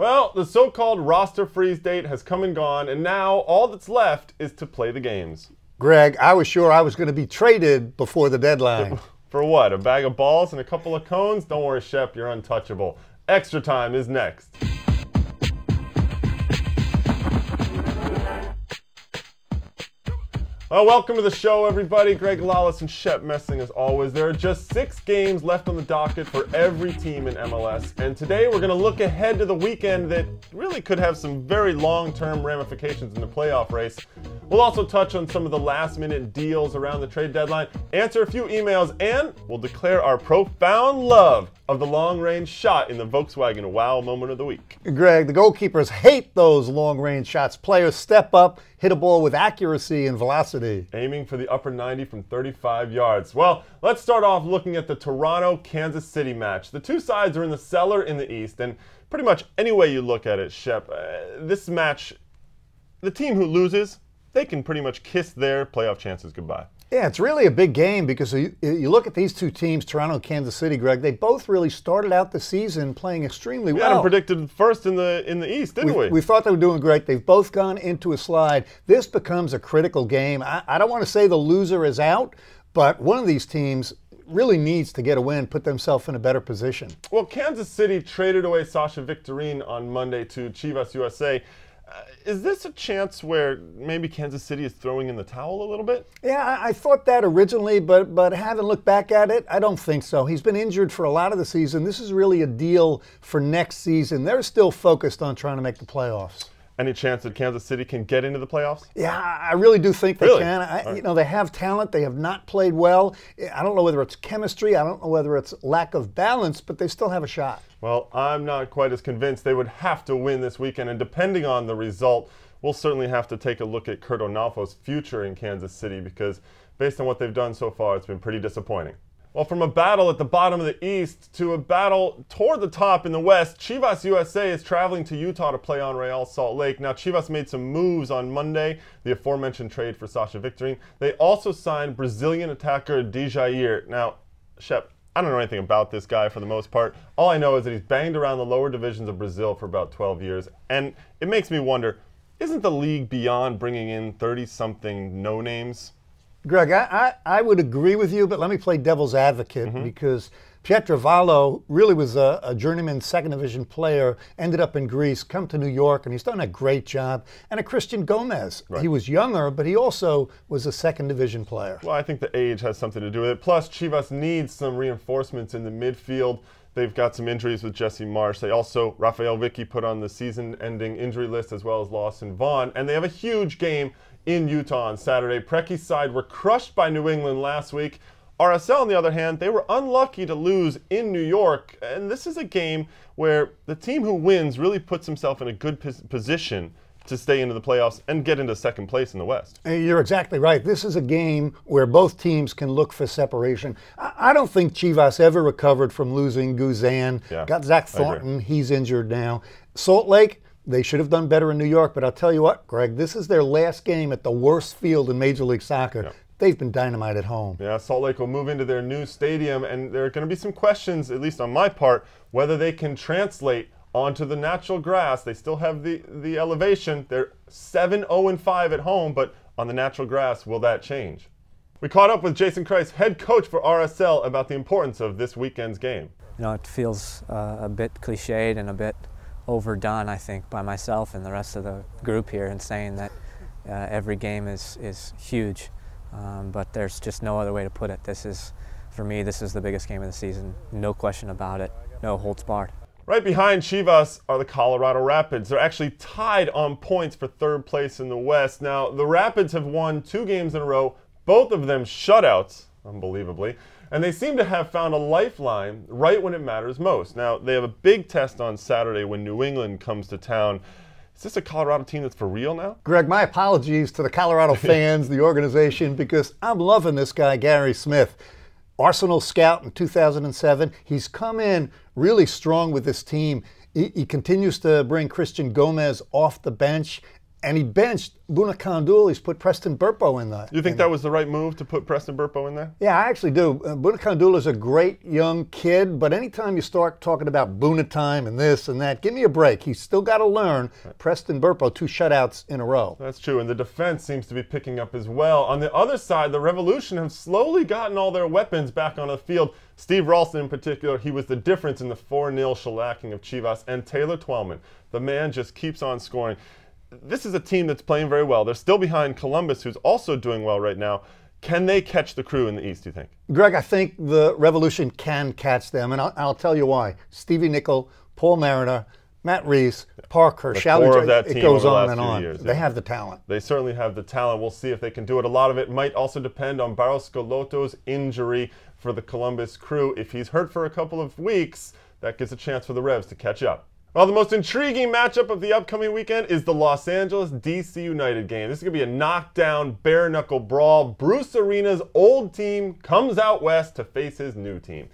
Well, the so-called roster freeze date has come and gone, and now all that's left is to play the games. Greg, I was sure I was going to be traded before the deadline. For what? A bag of balls and a couple of cones? Don't worry, Shep, you're untouchable. Extra Time is next. Well, welcome to the show, everybody. Greg Lawless and Shep Messing as always. There are just 6 games left on the docket for every team in MLS. And today we're going to look ahead to the weekend that really could have some very long-term ramifications in the playoff race. We'll also touch on some of the last-minute deals around the trade deadline, answer a few emails, and we'll declare our profound love of the long-range shot in the Volkswagen Wow Moment of the Week. Greg, the goalkeepers hate those long-range shots. Players step up, hit a ball with accuracy and velocity. Aiming for the upper 90 from 35 yards. Well, let's start off looking at the Toronto-Kansas City match. The two sides are in the cellar in the East, and pretty much any way you look at it, Shep, this match, the team who loses, they can pretty much kiss their playoff chances goodbye. Yeah, it's really a big game because you look at these two teams, Toronto and Kansas City, Greg, they both really started out the season playing extremely well. We had them predicted first in the East, didn't we? We thought they were doing great. They've both gone into a slide. This becomes a critical game. I don't want to say the loser is out, but one of these teams really needs to get a win, put themselves in a better position. Well, Kansas City traded away Sasha Victorine on Monday to Chivas USA. Is this a chance where maybe Kansas City is throwing in the towel a little bit? Yeah, I thought that originally, but having looked back at it, I don't think so. He's been injured for a lot of the season. This is really a deal for next season. They're still focused on trying to make the playoffs. Any chance that Kansas City can get into the playoffs? Yeah, I really do think they can. Right. You know, they have talent. They have not played well. I don't know whether it's chemistry. I don't know whether it's lack of balance, but they still have a shot. Well, I'm not quite as convinced. They would have to win this weekend, and depending on the result, we'll certainly have to take a look at Kurt Onalfo's future in Kansas City because based on what they've done so far, it's been pretty disappointing. Well, from a battle at the bottom of the East to a battle toward the top in the West, Chivas USA is traveling to Utah to play on Real Salt Lake. Now, Chivas made some moves on Monday, the aforementioned trade for Sasha Victorine. They also signed Brazilian attacker Di Jair. Now, Shep, I don't know anything about this guy for the most part. All I know is that he's banged around the lower divisions of Brazil for about 12 years. And it makes me wonder, isn't the league beyond bringing in 30-something no-names? Greg, I would agree with you, but let me play devil's advocate because Pietrovallo really was a journeyman second division player, ended up in Greece, come to New York, and he's done a great job. And a Christian Gomez. Right. He was younger, but he also was a second division player. Well, I think the age has something to do with it. Plus, Chivas needs some reinforcements in the midfield. They've got some injuries with Jesse Marsh. They also, Rafael Vicky put on the season-ending injury list as well as Lawson Vaughn. And they have a huge game in Utah on Saturday. Precky's side were crushed by New England last week. RSL, on the other hand, they were unlucky to lose in New York. And this is a game where the team who wins really puts himself in a good position to stay into the playoffs and get into second place in the West. You're exactly right. This is a game where both teams can look for separation. I don't think Chivas ever recovered from losing Guzan. Yeah, got Zach Thornton. He's injured now. Salt Lake, they should have done better in New York, but I'll tell you what, Greg, this is their last game at the worst field in Major League Soccer. Yeah. They've been dynamite at home. Yeah, Salt Lake will move into their new stadium, and there are going to be some questions, at least on my part, whether they can translate onto the natural grass. They still have the elevation. They're 7-0-5 at home, but on the natural grass, will that change? We caught up with Jason Kreis, head coach for RSL, about the importance of this weekend's game. You know, it feels a bit cliched and a bit overdone, I think, by myself and the rest of the group here in saying that every game is huge. But there's just no other way to put it. This is, for me, this is the biggest game of the season. No question about it. No holds barred. Right behind Chivas are the Colorado Rapids. They're actually tied on points for third place in the West. Now, the Rapids have won 2 games in a row, both of them shutouts, unbelievably, and they seem to have found a lifeline right when it matters most. Now, they have a big test on Saturday when New England comes to town. Is this a Colorado team that's for real now? Greg, my apologies to the Colorado fans, the organization, because I'm loving this guy, Gary Smith. Arsenal scout in 2007. He's come in really strong with this team. He continues to bring Christian Gomez off the bench. And he benched Bunakandul. He's put Preston Burpo in there. You think that was the right move to put Preston Burpo in there? Yeah, I actually do. Bunakandul is a great young kid, but anytime you start talking about Buna time and this and that, give me a break. He's still got to learn. Right. Preston Burpo, 2 shutouts in a row. That's true, and the defense seems to be picking up as well. On the other side, the Revolution have slowly gotten all their weapons back on the field. Steve Ralston in particular, he was the difference in the 4-0 shellacking of Chivas, and Taylor Twellman. The man just keeps on scoring. This is a team that's playing very well. They're still behind Columbus, who's also doing well right now. Can they catch the Crew in the East, do you think? Greg, I think the Revolution can catch them, and I'll tell you why. Stevie Nicol, Paul Mariner, Matt Reese, Parker, Shallinger, it goes on and on. Years, they have the talent. They certainly have the talent. We'll see if they can do it. A lot of it might also depend on Barros Schelotto's injury for the Columbus Crew. If he's hurt for a couple of weeks, that gives a chance for the Revs to catch up. Well, the most intriguing matchup of the upcoming weekend is the Los Angeles DC United game. This is going to be a knockdown, bare-knuckle brawl. Bruce Arena's old team comes out west to face his new team.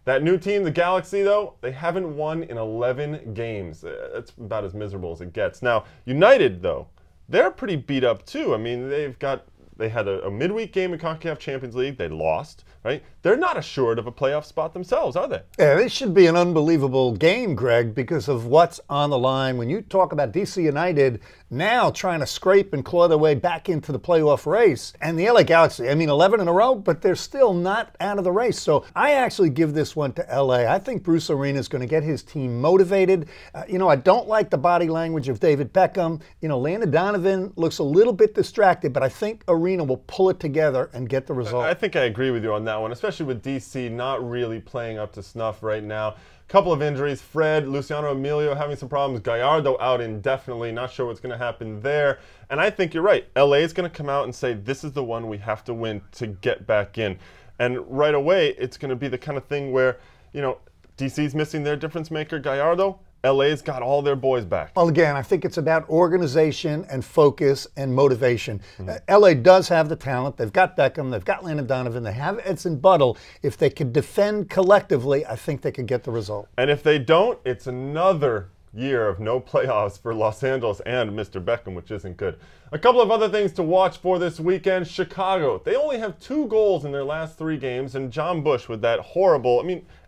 That new team, the Galaxy, though, they haven't won in 11 games. That's about as miserable as it gets. Now, United, though, they're pretty beat up, too. I mean, they had a midweek game in CONCACAF Champions League. They lost, right? They're not assured of a playoff spot themselves, are they? Yeah, this should be an unbelievable game, Greg, because of what's on the line. When you talk about DC United now trying to scrape and claw their way back into the playoff race, and the LA Galaxy, I mean, 11 in a row, but they're still not out of the race. So I actually give this one to LA. I think Bruce Arena is going to get his team motivated. I don't like the body language of David Beckham. Landon Donovan looks a little bit distracted, but I think Arena will pull it together and get the result. I think I agree with you on that one, especially with DC not really playing up to snuff right now. A couple of injuries. Fred, Luciano Emilio having some problems. Gallardo out indefinitely. Not sure what's going to happen there. And I think you're right. LA is going to come out and say, this is the one we have to win to get back in. And right away, it's going to be the kind of thing where, DC's missing their difference maker, Gallardo. LA's got all their boys back. Well, again, I think it's about organization and focus and motivation. LA does have the talent. They've got Beckham. They've got Landon Donovan. They have Edson Buttle. If they could defend collectively, I think they could get the result. And if they don't, it's another year of no playoffs for Los Angeles and Mr. Beckham, which isn't good. A couple of other things to watch for this weekend. Chicago, they only have 2 goals in their last 3 games, and John Bush with that horrible,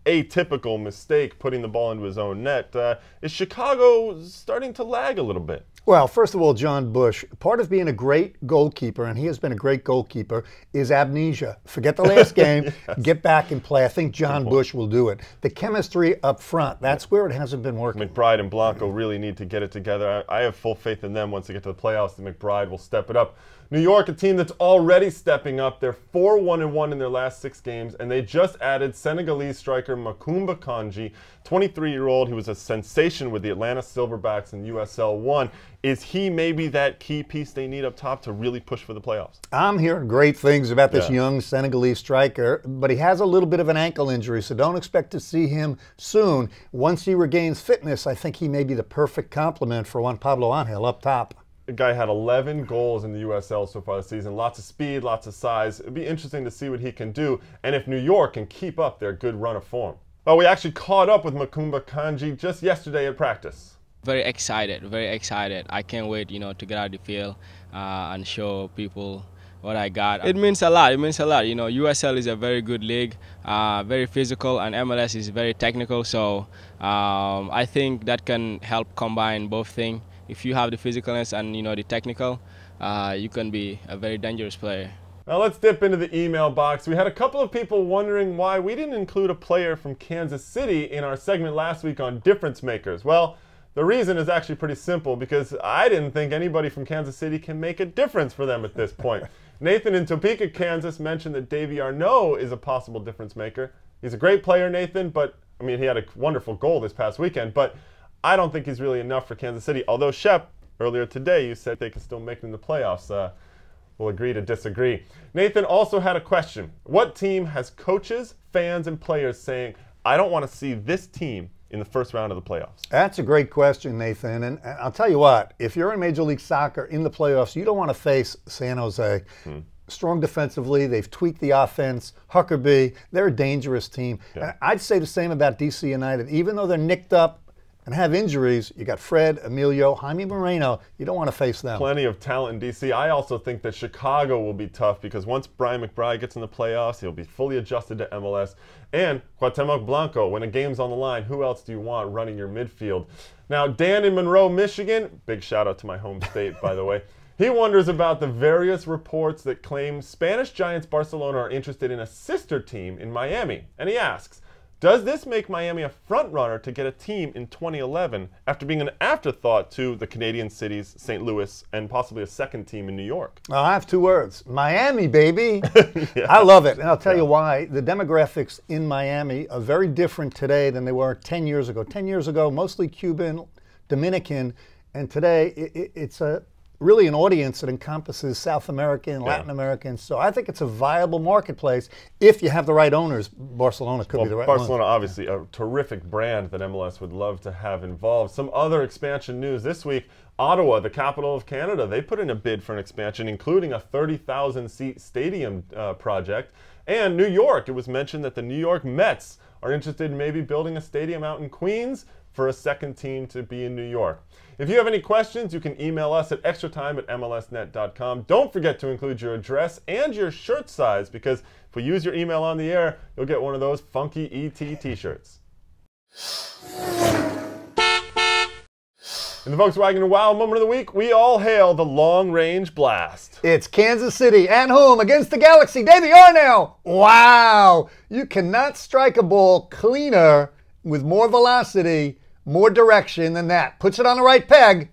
atypical mistake putting the ball into his own net. Is Chicago starting to lag a little bit? Well, first of all, John Bush, part of being a great goalkeeper, and he has been a great goalkeeper, is amnesia. Forget the last game, yes. Get back and play. I think John Bush will do it. The chemistry up front, that's where it hasn't been working. McBride and Blanco really need to get it together. I have full faith in them once they get to the playoffs. That McBride will step it up. New York, a team that's already stepping up. They're 4-1-1 in their last 6 games, and they just added Senegalese striker Makumba Kanji, 23-year-old. He was a sensation with the Atlanta Silverbacks in USL 1. Is he maybe that key piece they need up top to really push for the playoffs? I'm hearing great things about this young Senegalese striker, but he has a little bit of an ankle injury, so don't expect to see him soon. Once he regains fitness, I think he may be the perfect complement for Juan Pablo Angel up top. The guy had 11 goals in the USL so far this season. Lots of speed, lots of size. It'd be interesting to see what he can do, and if New York can keep up their good run of form. Well, we actually caught up with Makumba Kanji just yesterday at practice. Very excited, very excited. I can't wait, to get out the field and show people what I got. It means a lot, USL is a very good league, very physical, and MLS is very technical, so I think that can help combine both things. If you have the physicalness and the technical, you can be a very dangerous player. Now let's dip into the email box. We had a couple of people wondering why we didn't include a player from Kansas City in our segment last week on difference makers. Well, the reason is actually pretty simple, because I didn't think anybody from Kansas City can make a difference for them at this point. Nathan in Topeka, Kansas mentioned that Davy Arnaud is a possible difference maker. He's a great player, Nathan, but he had a wonderful goal this past weekend, but I don't think he's really enough for Kansas City. Although, Shep, earlier today you said they can still make it in the playoffs. We'll agree to disagree. Nathan also had a question. What team has coaches, fans, and players saying, I don't want to see this team in the first round of the playoffs? That's a great question, Nathan. And I'll tell you what, if you're in Major League Soccer in the playoffs, you don't want to face San Jose. Strong defensively, they've tweaked the offense. Huckabee, they're a dangerous team. Yeah. I'd say the same about DC United. Even though they're nicked up, and have injuries, you got Fred, Emilio, Jaime Moreno. You don't want to face them. Plenty of talent in D.C. I also think that Chicago will be tough because once Brian McBride gets in the playoffs, he'll be fully adjusted to MLS. And Cuauhtemoc Blanco, when a game's on the line, who else do you want running your midfield? Now, Dan in Monroe, Michigan, big shout out to my home state, by the way. He wonders about the various reports that claim Spanish giants Barcelona are interested in a sister team in Miami. And he asks, does this make Miami a front-runner to get a team in 2011 after being an afterthought to the Canadian cities, St. Louis, and possibly a second team in New York? I have two words. Miami, baby. Yeah. I love it. And I'll tell you why. The demographics in Miami are very different today than they were 10 years ago. 10 years ago, mostly Cuban, Dominican, and today it's really an audience that encompasses South American, Latin American. So I think it's a viable marketplace if you have the right owners. Barcelona could be the right Barcelona, obviously, a terrific brand that MLS would love to have involved. Some other expansion news this week. Ottawa, the capital of Canada, they put in a bid for an expansion, including a 30,000-seat stadium project. And New York, it was mentioned that the New York Mets are interested in maybe building a stadium out in Queens for a second team to be in New York. If you have any questions, you can email us at extratime@mlsnet.com. Don't forget to include your address and your shirt size, because if we use your email on the air, you'll get one of those funky ET t-shirts. In the Volkswagen Wow Moment of the Week, we all hail the long-range blast. It's Kansas City at home against the Galaxy. There they are now. Wow. You cannot strike a ball cleaner with more velocity, more direction than that. Puts it on the right peg.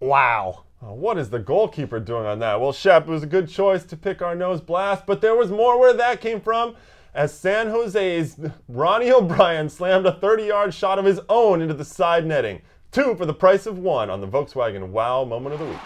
Wow. Oh, what is the goalkeeper doing on that? Well, Shep, it was a good choice to pick our nose blast, but there was more where that came from, as San Jose's Ronnie O'Brien slammed a 30-yard shot of his own into the side netting. 2 for the price of 1 on the Volkswagen Wow Moment of the Week.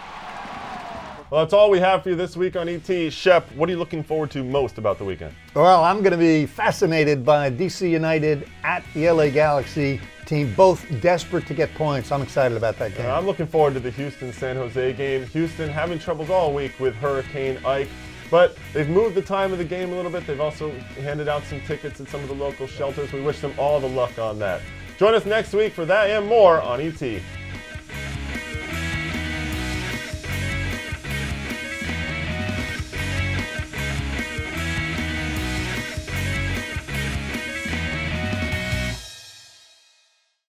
Well, that's all we have for you this week on ET. Shep, what are you looking forward to most about the weekend? Well, I'm going to be fascinated by DC United at the LA Galaxy team, both desperate to get points. I'm excited about that game. I'm looking forward to the Houston-San Jose game. Houston having troubles all week with Hurricane Ike, but they've moved the time of the game a little bit. They've also handed out some tickets at some of the local shelters. We wish them all the luck on that. Join us next week for that and more on ET.